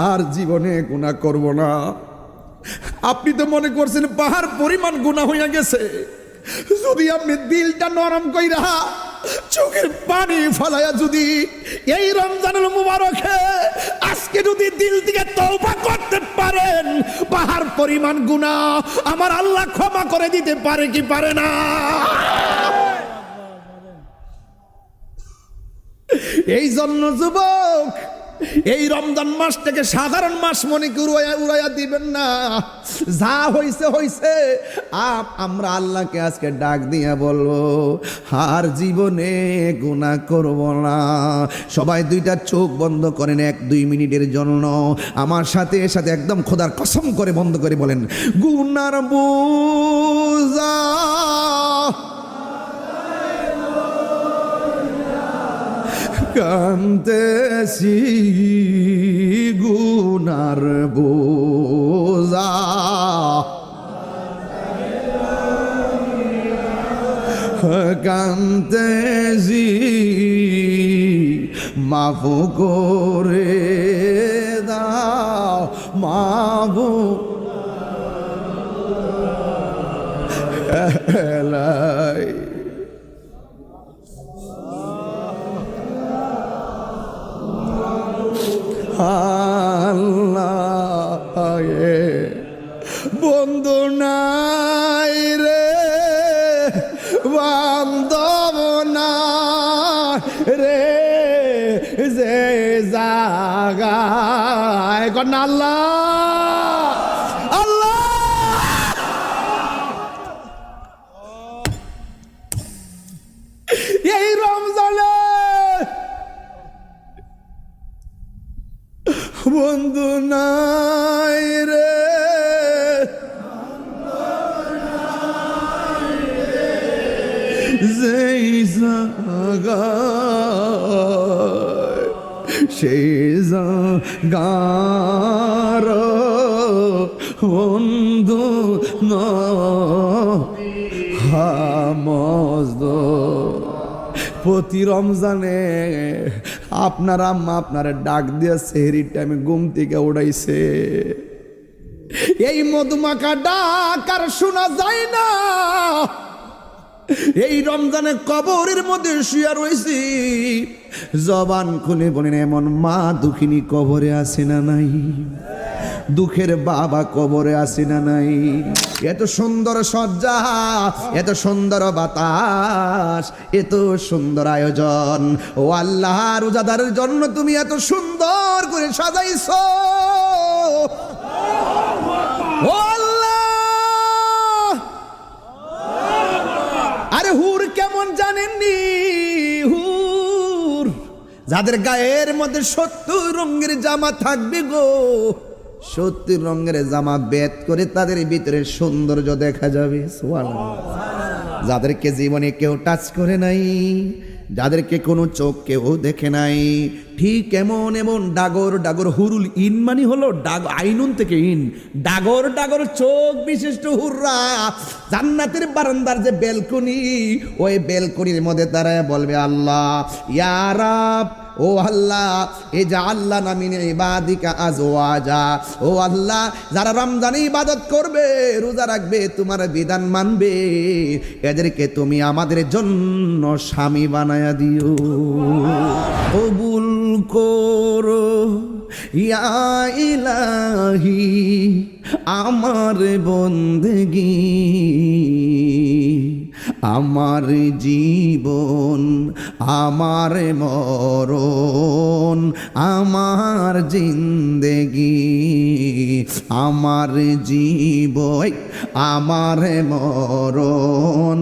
আর জীবনে গুনাহ করব না। আপনি তো মনে করছেন পাহাড় পরিমাণ গুনাহ হইয়া গেছে। যদি আপনি দিলটা নরম কইরা চোখের পানি ফলাইয়া যদি এই রমজানুল মুবারকে আজকে যদি দিল থেকে তওবা করতে পারেন, পাহাড় পরিমাণ গুনাহ আমার আল্লাহ ক্ষমা করে দিতে পারে কি পারে না? এই জন্য যুবক, এই রমজান মাসটাকে সাধারণ মাস মনে করে উড়াইয়া দিবেন না। যা হইছে হইছে। আমরা আল্লাহকে আজকে ডাক দিয়া বলবো আর জীবনে গুনাহ করব না। সবাই দুইটা চোখ বন্ধ করেন 1-2 মিনিটের জন্য। আমার সাথে সাথে একদম খোদার কসম করে বন্ধ করে বলেন, গুনার বোঝা কান্তেছি, গুনার বোঝা কান্তেছি, মাফ করে দাও মাফ। আল্লাহ বন্ধু নাই রে, বান্ধব নাই রে, যে জাগায় কোন আল্লাহ আল্লাহ। এই রমজানে বন্ধু নাই রে, যেই জাগায় সেই জাগার বন্ধু হামজ। প্রতি রমজানে আপনার আম্মা আপনারা ডাক দিয়া সেহরির টাইমে ঘুম থেকে উড়াইছে। এই মধুমাখা ডাক আর শোনা যায় না। এই রমজানে কবরের মধ্যে শুয়ে রয়েছি, জবান খুলে বলেন এমন মা দুঃখিনী কবরে আছে না নাই? দুঃখের বাবা কবরে আছে না নাই? এত সুন্দর সজ্জা, এত সুন্দর বাতাস, এত সুন্দর আয়োজন, ও আল্লাহ রোজাদারের জন্য তুমি এত সুন্দর করে সাজাইছো। ও আল্লাহ, আরে হুর কেমন জানেননি? হুর যাদের গায়ের মধ্যে 70 রঙের জামা থাকবে গো, 70 রঙের জামা বেদ করে তাদের ভিতরে সৌন্দর্য দেখা যাবে। সুবহানাল্লাহ। যাদেরকে জীবনে কেউ টাচ করে নাই, যাদেরকে কোনো চোখ কেউ দেখে নাই, ঠিক এমন এমন ডাগর ডাগর হুরুল ইন মানে হলো আইনুন থেকে ইন, ডাগর ডাগর চোখ বিশিষ্ট হুররা জান্নাতের বারান্দার যে বেলকনি, ওই বেলকনির মধ্যে দাঁড়ায় বলবে আল্লাহ ইয়া রাব, ও আল্লাহ এ যা আল্লাহ নামিন ইবাদিকা আজওয়াজা, ও আল্লাহ যারা রমজানে ইবাদত করবে, রোজা রাখবে, তোমার বিধান মানবে, এদেরকে তুমি আমাদের জন্য স্বামী বানায়া দিও, কবুল করো ইয়া ইলাহি আমার বন্দেগী, আমার জীবন আমার মরণ আমার জিন্দেগি, আমার জীবন আমার মরণ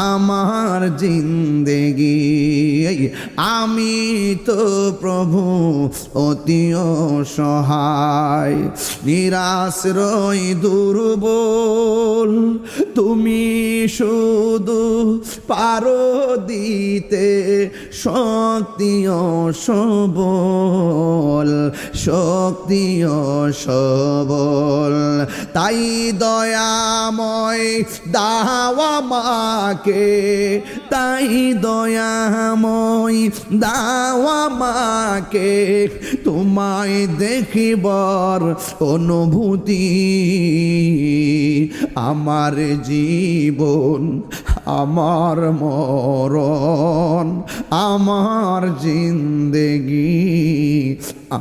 আমার জিন্দেগি, আমি তো প্রভু অতি অসহায় নিরাশ্রয় দুর্বল, তুমি শুধু পারো দিতে শক্তি ও সবল, শক্তি ও সবল। কবুল। তাই দয়াময় দাওয়া মাকে, তাই দয়াময় দাওয়া মাকে, তোমায় দেখিবার অনুভূতি। আমার জীবন আমার মরণ, আমার জিন্দেগি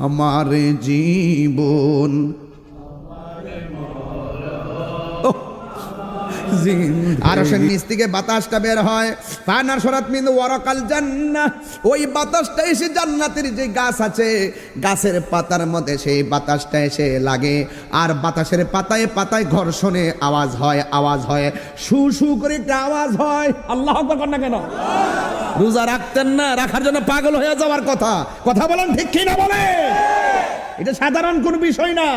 আমার জীবন। আরশের নিচ থেকে বাতাসটা বের হয়, ফানার সরাত মিন ওয়ারাকাল জান্নাহ, ওই বাতাসটা এসে জান্নাতের যে গাছ আছে গাছের পাতার মধ্যে সেই বাতাসটা এসে লাগে, আর বাতাসের পাতায় পাতায় ঘর্ষণে আওয়াজ হয়, আওয়াজ হয়, শু শু করে একটা আওয়াজ হয়। আল্লাহু আকবার না কেন? রোজা রাখতেন না, রাখার জন্য পাগল হয়ে যাওয়ার কথা। কথা বলেন ঠিক কি না বলে? এটা সাধারণ কোনো বিষয় না।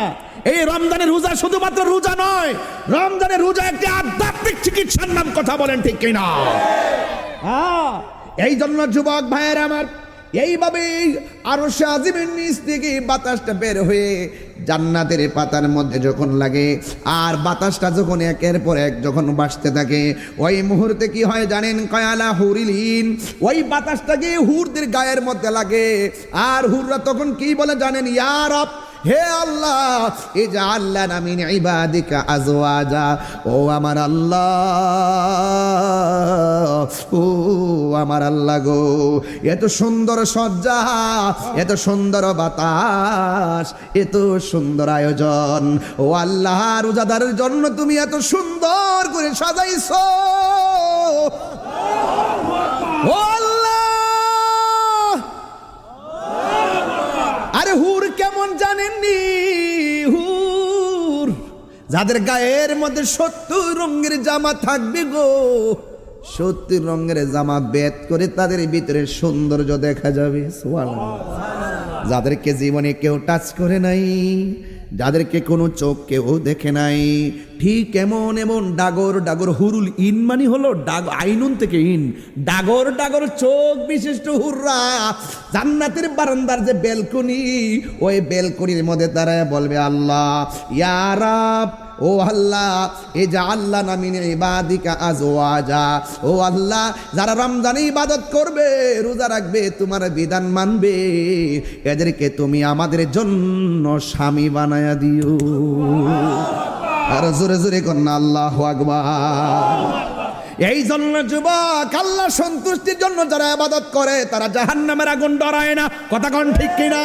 এই রমজানের রোজা শুধুমাত্র রোজা নয়, রমজানের রোজা একটি আধ্যাত্মিক চিকিৎসার নাম। কথা বলেন ঠিক কিনা? এই জন্য যুবক ভাইয়ের আমার, এইভাবে আরশে আজিমের নিচ থেকে বাতাসটা বের হয়ে জান্নাতের পাতার মধ্যে যখন লাগে, আর বাতাসটা যখন একের পর এক যখন বাসতে থাকে, ওই মুহূর্তে কি হয় জানেন? কয়ালা হুরিলিন, ওই বাতাসটা গিয়ে হুরদের গায়ের মধ্যে লাগে, আর হুররা তখন কি বলে জানেন? ইয়া রব, হে আল্লাহ, ইজআল লানা মিন ইবাদিকা আজওয়াজা, ও আমার আল্লাহ, ও আমার আল্লাহ গো, এত সুন্দর সজ্জা, এত সুন্দর বাতাস, এত সুন্দর আয়োজন, ও আল্লাহ, রোজাদারের জন্য তুমি এত সুন্দর করে সাজাইছো। ও আল্লাহ, আরে হুর কেমন জানেননি? হুর যাদের গায়ের মধ্যে 70 রঙের জামা থাকবে গো, 70 রঙের জামা বেদ করে তাদের ভিতরে সৌন্দর্য দেখা যাবে। সুবহানাল্লাহ। যাদেরকে জীবনে কেউ টাচ করে নাই, যাদেরকে কোনো চোখ কেউ দেখে নাই, ঠিক এমন এমন ডাগর ডাগর হুরুল ইন মানে হলো আইনুন থেকে ইন, ডাগর ডাগর চোখ বিশিষ্ট হুররা জান্নাতের বারান্দার যে বেলকনি, ওই বেলকনির মধ্যে দাঁড়ায় বলবে, আল্লাহ ইয়া রাব, ও আল্লাহ, ইজআল লানা মিন ইবাদিকা আজওয়াজা, ও আল্লাহ, যারা রমজানে ইবাদত করবে, রোজা রাখবে, তোমার বিধান মানবে, এদেরকে তুমি আমাদের জন্য স্বামী বানায়া দিও। আর জোরে জোরে কন্যা আল্লাহু আকবার। এই জন্য যুবক, আল্লাহ সন্তুষ্টির জন্য যারা ইবাদত করে তারা জাহান্নামের আগুন ডরায় না। কথা কোন ঠিক কিনা?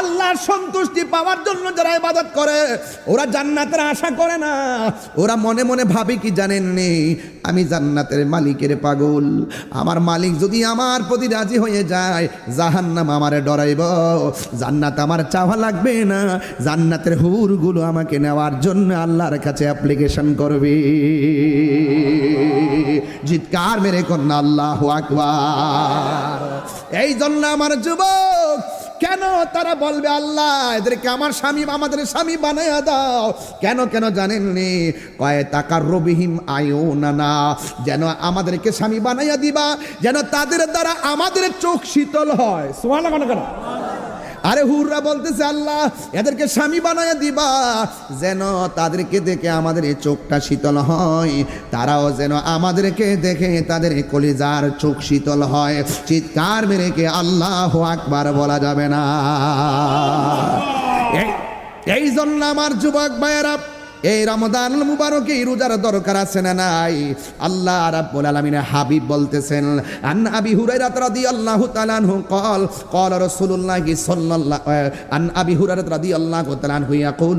আল্লাহর সন্তুষ্টি পাওয়ার জন্য যারা ইবাদত করে ওরা জান্নাতের আশা করে না, ওরা মনে মনে ভাবে কি জানেননি? আমি জান্নাতের মালিকের পাগল, আমার মালিক যদি আমার প্রতি রাজি হয়ে যায় জাহান্নাম আমারে ডরাইব, জান্নাত আমার চাওয়া লাগবে না, জান্নাতের হুরগুলো আমাকে নেওয়ার জন্য আল্লাহর কাছে অ্যাপ্লিকেশন করবে। জিৎকার মেরে কন্যা আল্লাহু আকবার। এই জন্য আমার যুবক, কেন তারা বলবে আল্লাহ এদেরকে আমার স্বামী, আমাদের স্বামী বানায়া দাও? কেন কেন জানেননি? কয় তাকাররুবিহিম আয়ুনানা, যেন আমাদেরকে স্বামী বানাইয়া দিবা, যেন তাদের দ্বারা আমাদের চোখ শীতল হয়। সুবহানাল্লাহ কেন? আরে হুররা বলতেছে আল্লাহ এদেরকে স্বামী বানাইয়া দিবা, যেন তাদেরকে দেখে আমাদের এই চোখটা শীতল হয়, তারাও যেন আমাদেরকে দেখে তাদের কলিজার চোখ শীতল হয়। চিৎকার মেরে কে আল্লাহু আকবার বলা যাবে না? এই জন্য আমার যুবক ভাইয়েরা, এই রমজানুল মুবারকে রোজার দরকার আছে না নাই? আল্লাহ রাব্বুল আলামিনের হাবিব বলতেছেন, আন আবি হুরায়রা রাদিয়াল্লাহু তাআলা আনহু قال قال رسول الله صلى الله عن ابي هريره رضي الله تعالى عنه يقول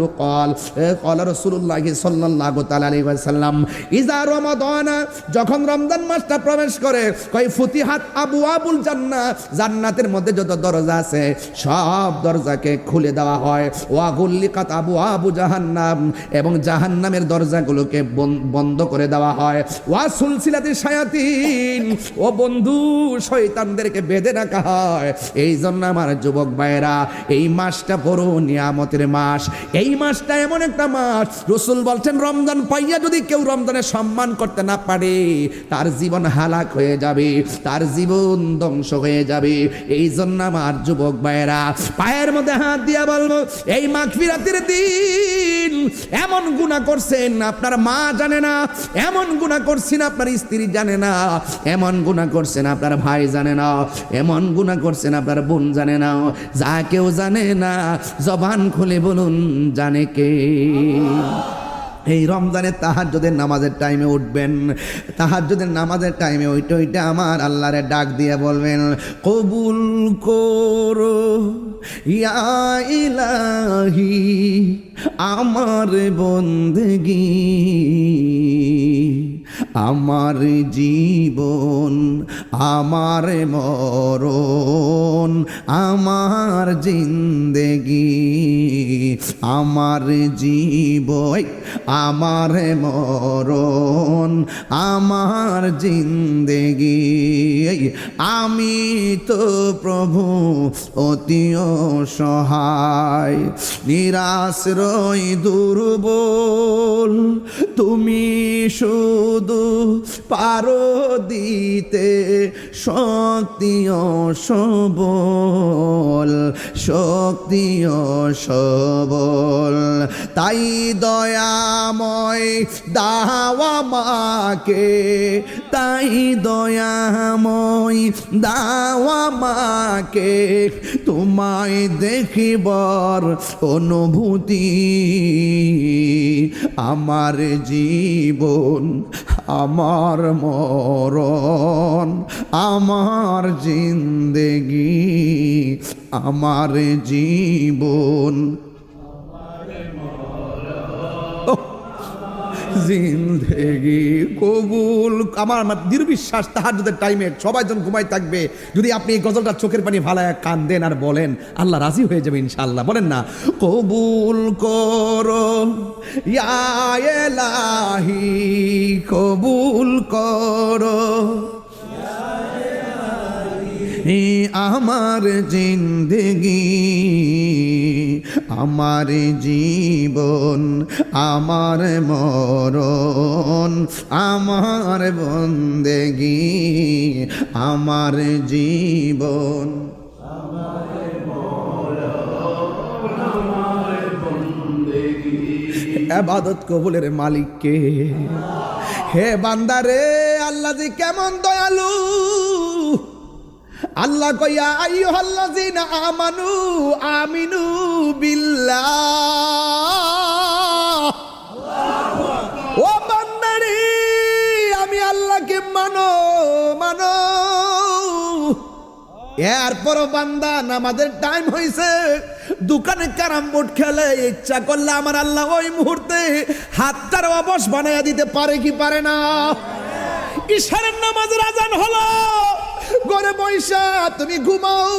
قال رسول الله صلى الله عليه وسلم اذا رمضان, যখন রমজান মাসটা প্রবেশ করে, কই ফুতিহাত আবওয়াবুল জান্নাহ, জান্নাতের মধ্যে যত দরজা আছে সব দরজাকে খুলে দেওয়া হয়, ওয়া গুল্লিকাত আবওয়াবু জাহান্নাম, এবং এবং জাহান্নামের দরজাগুলোকে বন্ধ করে দেওয়া হয়। ওয়া সুলসিলাতি শায়াতিন, ও বন্ধু শয়তানদেরকে বেঁধে রাখা হয়। এই জন্য আমার যুবক ভাইয়েরা, এই মাসটা বড় নিয়ামতের মাস। এই মাসটা এমন একটা মাস, রাসূল বলছেন রমজান পাইয়া যদি কেউ রমজানের সম্মান করতে না পারে, তার জীবন হালাক হয়ে যাবে, তার জীবন ধ্বংস হয়ে যাবে। এই জন্য আমার যুবক ভাইয়েরা, পায়ের মধ্যে হাত দিয়া বলবো, এই মাগফিরাতের দিন এমন গুনাহ করছেন আপনার মা জানে না, এমন গুনাহ করছেন আপনার স্ত্রী জানে না, এমন গুনাহ করছেন আপনার ভাই জানে না, এমন গুনাহ করছেন আপনার বোন জানে না। যা কেউ জানে না, জবান খুলে বলুন জানে কে? এই রমজানের তাহাজ্জুদের নামাজের টাইমে উঠবেন, তাহাজ্জুদের নামাজের টাইমে ওইটা আমার আল্লাহরে ডাক দিয়ে বলবেন, কবুল করো ইয়া ইলাহি আমার বন্দেগী, আমার জীবন আমার মরণ আমার জিন্দেগি, আমার জীবন আমার মরণ আমার জিন্দেগি। আমি তো প্রভু অতি অসহায়, নিরাশ্রয় দুর্বল, তুমি শুধু পারো দিতে শক্তি ও সবল, শক্তি ও সবল। তাই দয়াময় দাও আমাকে, তাই দয়াময় দাও আমাকে, তোমায় দেখিবার অনুভূতি। আমার জীবন আমার মরণ আমার জিন্দেগি, আমার জীবন জিন্দেগি কবুল। আমার দৃঢ় বিশ্বাস তাহাজ্জুদের টাইমে সবাই যখন ঘুমাই থাকবে, যদি আপনি এই গজলটা চোখের পানি ভালায় কান্দেন আর বলেন, আল্লাহ রাজি হয়ে যাবে ইনশাআল্লাহ। বলেন না, কবুল করো ইয়া ইলাহি, কবুল করো আমার জিন্দেগি, আমার জীবন আমার মরণ আমার বন্দেগি, আমার জীবন ইবাদত কবুলের মালিক কে? হে বান্দারে, আল্লাহ যে কেমন দয়ালু। আল্লাহ কইয়া আইয়ুহাল্লাযিনা আমানু আমিনু বিল্লাহ, ও বান্দারে আমি আল্লাহকে মানো মানো। এরপরও বান্দা নামাজের টাইম হয়েছে, দোকানে ক্যারাম বোর্ড খেলে, ইচ্ছা করলে আমার আল্লাহ ওই মুহূর্তে হাতটার অবশ বানাইয়া দিতে পারে কি পারে না? ইশারের নামাজের আজান হলো, ঘরে বৈশা তুমি ঘুমাও,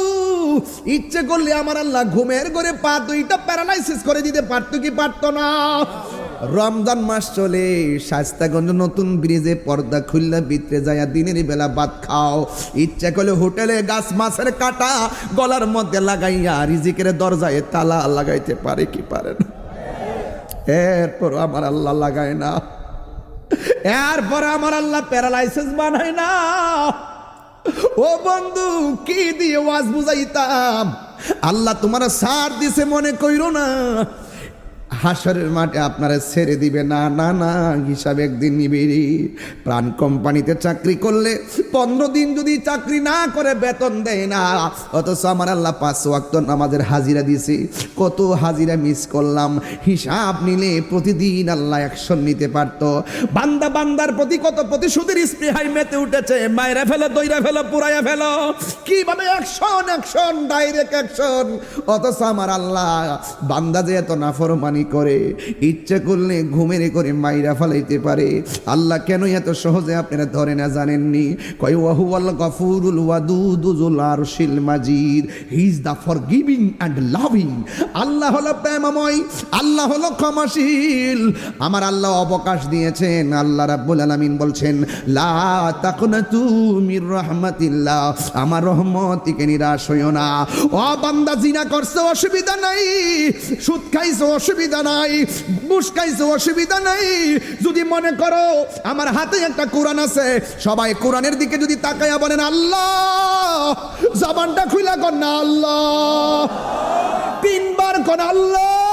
ইচ্ছে করলে আমার আল্লাহ ঘুমের ঘরে পা দুইটা প্যারালাইসিস করে দিতে পারতো কি পারতো না? রমজান মাস চলে, শাস্তাগঞ্জ নতুন ব্রিজে পর্দা খুললা ভিতরে যায়া দিনের বেলা ভাত খাও, ইচ্ছা করলে হোটেলে গাছ মাছের কাটা গলার মধ্যে লাগাইয়া রিজিকের দরজায় তালা লাগাইতে পারে কি পারে না? এরপর আমার আল্লাহ লাগায় না, এরপর আমার আল্লাহ প্যারালাইসিস বানায় না। ও বন্ধু, কি দিয়ে ওয়াজ বুঝাইতাম? আল্লাহ তোমার সার দিছে মনে কইরো না, হাসরের মাঠে আপনারা ছেড়ে দিবে না। না না, হিসাব একদিন নিবিড়ি। প্রাণ কোম্পানিতে চাকরি করলে 15 দিন যদি চাকরি না করে বেতন দেয় না, অথচ আমার আল্লাহ 5 ওয়াক্ত নামাজের হাজিরা দিয়েছি, কত হাজিরা মিস করলাম। হিসাব নিলে প্রতিদিন আল্লাহ অ্যাকশন নিতে পারতো। বান্দা বান্দার প্রতি কত প্রতিশোধের স্পৃহায় মেতে উঠেছে, মায়েরা ফেলো, দইরা ফেলো, পুরাইয়া ফেলো, কিভাবে অ্যাকশন অ্যাকশন ডাইরেক্ট অ্যাকশন। অথচ আমার আল্লাহ বান্দা যে এত নাফরমানি করে, ইচ্ছা করলে ঘুমের করে মাইরা ফালাইতে পারে। আল্লাহ কেন এত সহজে আপনারা ধরে না জানেননি? কয় ওয়াহুয়াল গাফুরুল ওয়াদুদুল আরশিল মাজিদ, he is the forgiving and loving. আল্লাহ হলো প্রেমময়, আল্লাহ হলো ক্ষমাশীল। আমার আল্লাহ অবকাশ দিয়েছেন। আল্লাহ রাব্বুল আলামিন বলছেন লা তাকনাতু মির রাহমাতিল্লাহ, আমার রহমত থেকে নিরাশ হইও না। ও বান্দা, জিনা করছো অসুবিধা নাই, সুদ খাইছো অসুবিধা নাই, ঘুষ খাইছো অসুবিধা নাই। যদি মনে করো আমার হাতে একটা কোরআন আছে, সবাই কোরআনের দিকে যদি তাকায়া বলেন আল্লাহ, জবানটা খুইলা কর না আল্লাহ, তিনবার কর আল্লাহ।